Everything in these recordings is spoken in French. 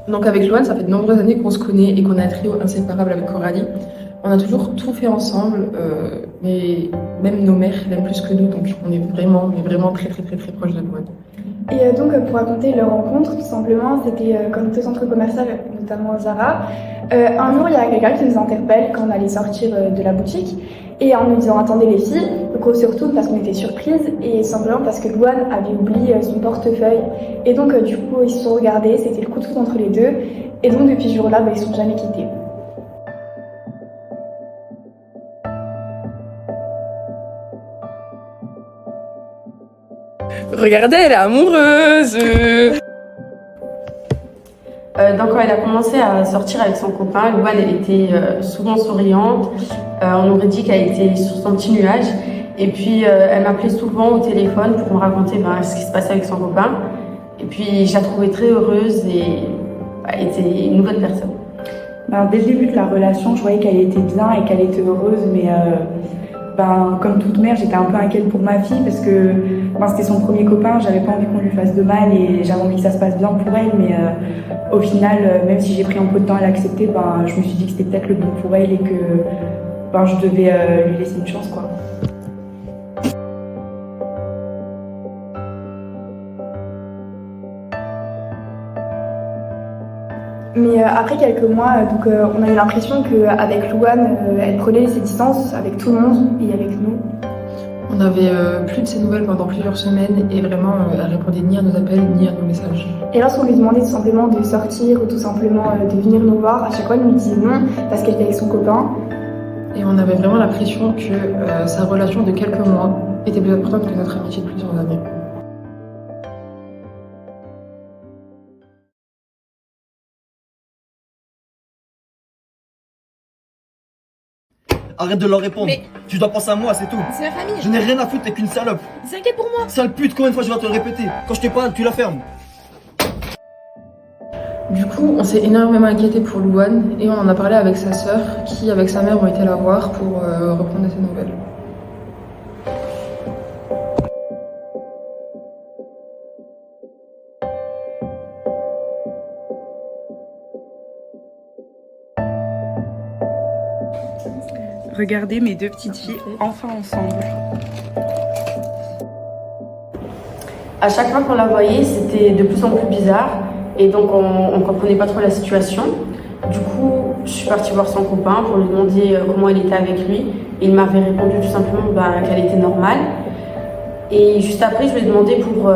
Donc avec Louane, ça fait de nombreuses années qu'on se connaît et qu'on est un trio inséparable avec Coralie. On a toujours tout fait ensemble, mais même nos mères l'aiment plus que nous, donc on est vraiment, mais vraiment très très très très proches de Louane. Et donc pour raconter leur rencontre, tout simplement, c'était comme deux centres commerciaux, notamment Zara. Un jour, il y a quelqu'un qui nous interpelle quand on allait sortir de la boutique et en nous disant attendez les filles, donc surtout parce qu'on était surprises et simplement parce que Louane avait oublié son portefeuille. Et donc du coup, ils se sont regardés, c'était le coup de foudre entre les deux. Et donc depuis ce jour-là, ils ne sont jamais quittés. Regardez, elle est amoureuse. Donc quand elle a commencé à sortir avec son copain, Louane, elle était souvent souriante. On aurait dit qu'elle était sur son petit nuage. Et puis elle m'appelait souvent au téléphone pour me raconter ce qui se passait avec son copain. Et puis je la trouvais très heureuse et elle était une nouvelle personne. Dès le début de la relation, je voyais qu'elle était bien et qu'elle était heureuse, mais comme toute mère, j'étais un peu inquiète pour ma fille parce que c'était son premier copain, j'avais pas envie qu'on lui fasse de mal et j'avais envie que ça se passe bien pour elle, mais au final, même si j'ai pris un peu de temps à l'accepter, je me suis dit que c'était peut-être le bon pour elle et que je devais lui laisser une chance, quoi. Mais après quelques mois, on a eu l'impression qu'avec Louane, elle prenait ses distances avec tout le monde et avec nous. On n'avait plus de ses nouvelles pendant plusieurs semaines et vraiment, elle répondait ni à nos appels ni à nos messages. Et lorsqu'on lui demandait tout simplement de sortir ou tout simplement de venir nous voir, à chaque fois elle nous disait non parce qu'elle était avec son copain. Et on avait vraiment l'impression que sa relation de quelques mois était plus importante que notre amitié de plusieurs années. Arrête de leur répondre. Mais- Tu dois penser à moi, c'est tout. C'est ma famille. Je n'ai rien à foutre, t'es qu'une salope. Ils s'inquiètent pour moi. Sale pute, combien de fois je vais te le répéter? Quand je te parle, tu la fermes. Du coup, on s'est énormément inquiété pour Louane et on en a parlé avec sa sœur qui, avec sa mère, ont été la voir pour reprendre de ses nouvelles. Regardez mes deux petites filles enfin ensemble. À chaque fois qu'on la voyait, c'était de plus en plus bizarre et donc on comprenait pas trop la situation. Du coup, je suis partie voir son copain pour lui demander comment elle était avec lui et il m'avait répondu tout simplement qu'elle était normale. Et juste après, je lui ai demandé pour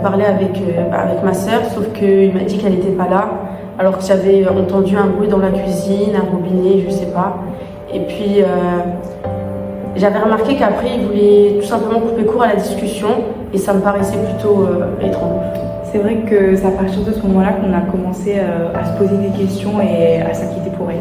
parler avec ma sœur, sauf qu'il m'a dit qu'elle n'était pas là, alors que j'avais entendu un bruit dans la cuisine, un robinet, je sais pas. Et puis, j'avais remarqué qu'après, il voulait tout simplement couper court à la discussion et ça me paraissait plutôt étrange. C'est vrai que c'est à partir de ce moment-là qu'on a commencé à se poser des questions et à s'inquiéter pour elle.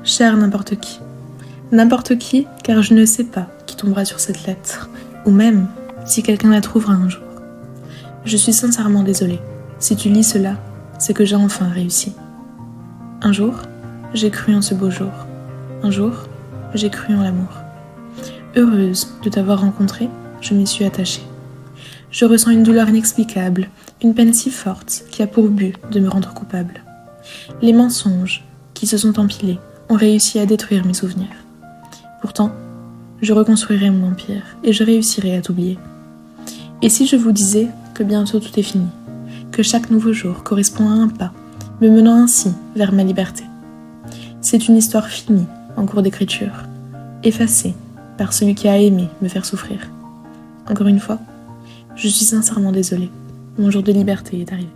Cher n'importe qui, car je ne sais pas qui tombera sur cette lettre, ou même si quelqu'un la trouvera un jour. Je suis sincèrement désolée. Si tu lis cela, c'est que j'ai enfin réussi. Un jour, j'ai cru en ce beau jour. Un jour, j'ai cru en l'amour. Heureuse de t'avoir rencontré, je m'y suis attachée. Je ressens une douleur inexplicable, une peine si forte qui a pour but de me rendre coupable. Les mensonges qui se sont empilés ont réussi à détruire mes souvenirs. Pourtant, je reconstruirai mon empire et je réussirai à t'oublier. Et si je vous disais que bientôt tout est fini, que chaque nouveau jour correspond à un pas, me menant ainsi vers ma liberté? C'est une histoire finie, en cours d'écriture, effacée par celui qui a aimé me faire souffrir. Encore une fois, je suis sincèrement désolée. Mon jour de liberté est arrivé.